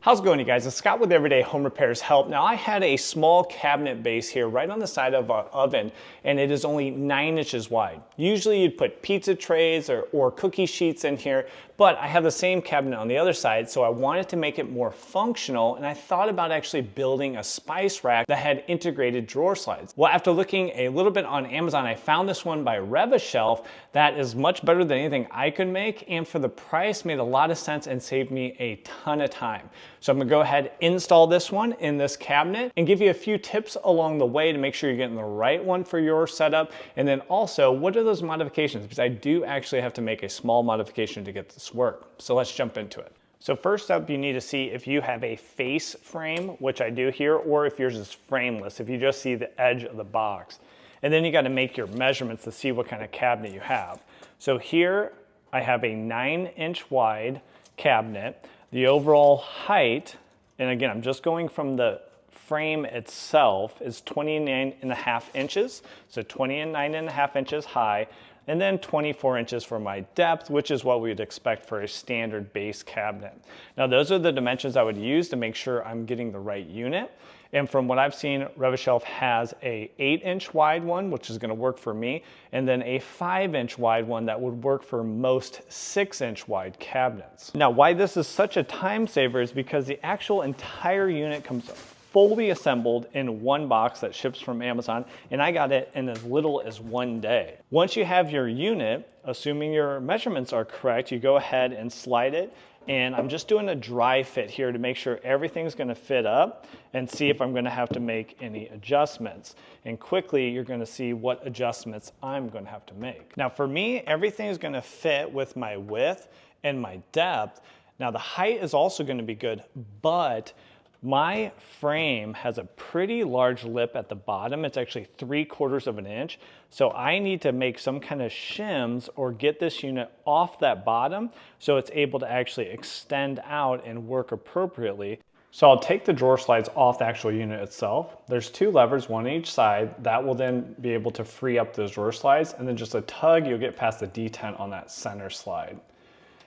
How's it going, you guys? It's Scott with Everyday Home Repairs Help. Now, I had a small cabinet base here right on the side of our oven, and it is only 9 inches wide. Usually you'd put pizza trays or cookie sheets in here, but I have the same cabinet on the other side, so I wanted to make it more functional, and I thought about actually building a spice rack that had integrated drawer slides. Well, after looking a little bit on Amazon, I found this one by Rev-A-Shelf that is much better than anything I could make, and for the price made a lot of sense and saved me a ton of time. So I'm gonna go ahead, install this one in this cabinet and give you a few tips along the way to make sure you're getting the right one for your setup. And then also, what are those modifications? Because I do actually have to make a small modification to get this work. So let's jump into it. So first up, you need to see if you have a face frame, which I do here, or if yours is frameless, if you just see the edge of the box. And then you gotta make your measurements to see what kind of cabinet you have. So here, I have a 9-inch wide cabinet. The overall height, and again, I'm just going from the frame itself, is 29.5 inches. So 29.5 inches high, and then 24 inches for my depth, which is what we'd expect for a standard base cabinet. Now, those are the dimensions I would use to make sure I'm getting the right unit. And from what I've seen, Rev-A-Shelf has a 8-inch wide one, which is gonna work for me, and then a 5-inch wide one that would work for most 6-inch wide cabinets. Now, why this is such a time saver is because the actual entire unit comes fully assembled in one box that ships from Amazon, and I got it in as little as 1 day. Once you have your unit, assuming your measurements are correct, you go ahead and slide it. And I'm just doing a dry fit here to make sure everything's gonna fit up and see if I'm gonna have to make any adjustments. And quickly, you're gonna see what adjustments I'm gonna have to make. Now for me, everything is gonna fit with my width and my depth. Now the height is also gonna be good, but my frame has a pretty large lip at the bottom. It's actually 3/4 of an inch. So I need to make some kind of shims or get this unit off that bottom so it's able to actually extend out and work appropriately. So I'll take the drawer slides off the actual unit itself. There's 2 levers, one on each side. That will then be able to free up those drawer slides, and then just a tug, you'll get past the detent on that center slide.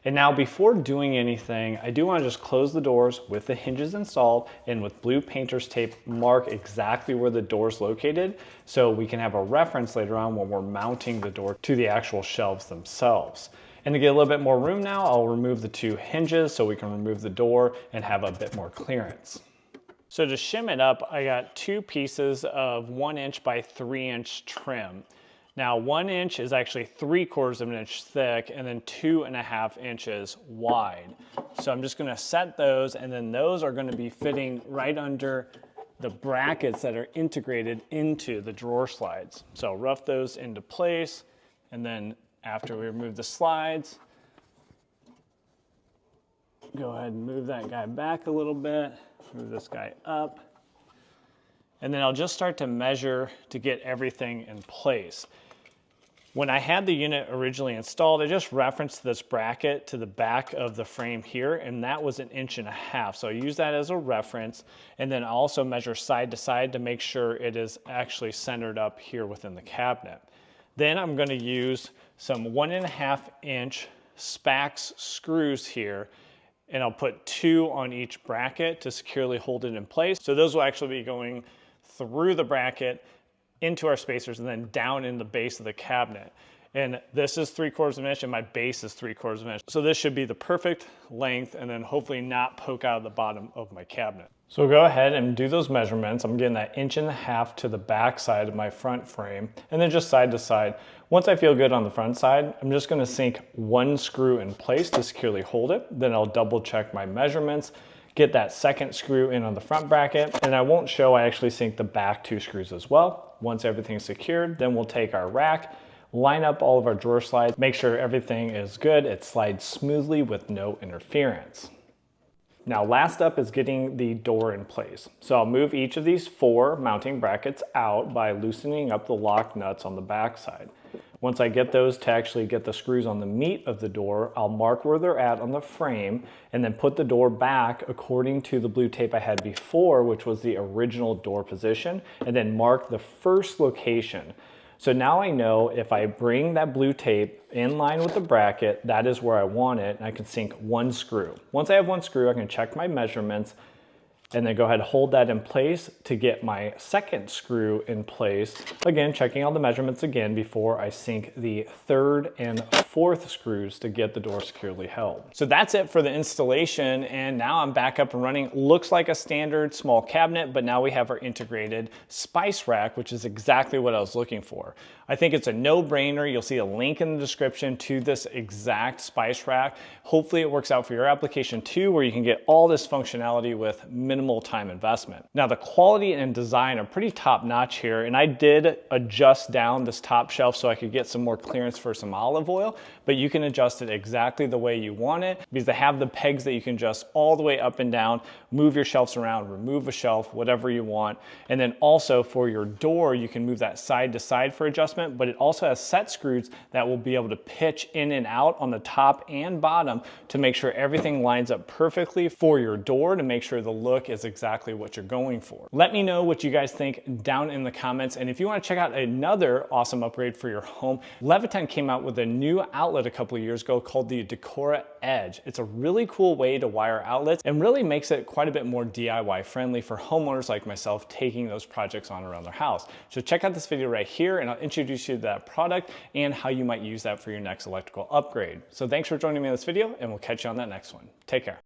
And now before doing anything, I do want to just close the doors with the hinges installed and with blue painter's tape mark exactly where the door is located so we can have a reference later on when we're mounting the door to the actual shelves themselves. And to get a little bit more room now, I'll remove the 2 hinges so we can remove the door and have a bit more clearance. So to shim it up, I got 2 pieces of 1-inch by 3-inch trim. Now 1 inch is actually 3/4 of an inch thick and then 2.5 inches wide. So I'm just gonna set those, and then those are gonna be fitting right under the brackets that are integrated into the drawer slides. So I'll rough those into place, and then after we remove the slides, go ahead and move that guy back a little bit, move this guy up, and then I'll just start to measure to get everything in place. When I had the unit originally installed, I just referenced this bracket to the back of the frame here, and that was 1.5 inches. So I use that as a reference, and then I also measure side to side to make sure it is actually centered up here within the cabinet. Then I'm gonna use some 1.5 inch Spax screws here, and I'll put 2 on each bracket to securely hold it in place. So those will actually be going through the bracket into our spacers and then down in the base of the cabinet. And this is 3/4 of an inch and my base is 3/4 of an inch. So this should be the perfect length and then hopefully not poke out of the bottom of my cabinet. So go ahead and do those measurements. I'm getting that 1.5 inches to the back side of my front frame and then just side to side. Once I feel good on the front side, I'm just gonna sink 1 screw in place to securely hold it. Then I'll double check my measurements, get that 2nd screw in on the front bracket, and I won't show I actually sink the back 2 screws as well. Once everything's secured, then we'll take our rack, line up all of our drawer slides, make sure everything is good, it slides smoothly with no interference. Now last up is getting the door in place. So I'll move each of these 4 mounting brackets out by loosening up the lock nuts on the back side. Once I get those to actually get the screws on the meat of the door, I'll mark where they're at on the frame and then put the door back according to the blue tape I had before, which was the original door position, and then mark the first location. So now I know if I bring that blue tape in line with the bracket, that is where I want it, and I can sink one screw. Once I have one screw, I can check my measurements and then go ahead and hold that in place to get my second screw in place. Again, checking all the measurements again before I sink the third and fourth screws to get the door securely held. So that's it for the installation, and now I'm back up and running. Looks like a standard small cabinet, but now we have our integrated spice rack, which is exactly what I was looking for. I think it's a no-brainer. You'll see a link in the description to this exact spice rack. Hopefully it works out for your application too, where you can get all this functionality with minimal time investment. Now the quality and design are pretty top notch here, and I did adjust down this top shelf so I could get some more clearance for some olive oil, but you can adjust it exactly the way you want it because they have the pegs that you can adjust all the way up and down, move your shelves around, remove a shelf, whatever you want. And then also for your door, you can move that side to side for adjustment, but it also has set screws that will be able to pitch in and out on the top and bottom to make sure everything lines up perfectly for your door, to make sure the look is exactly what you're going for. Let me know what you guys think down in the comments. And if you want to check out another awesome upgrade for your home, Leviton came out with a new outlet a couple of years ago called the Decora Edge. It's a really cool way to wire outlets and really makes it quite a bit more DIY friendly for homeowners like myself taking those projects on around their house. So check out this video right here and I'll introduce you to that product and how you might use that for your next electrical upgrade. So thanks for joining me in this video, and we'll catch you on that next one. Take care.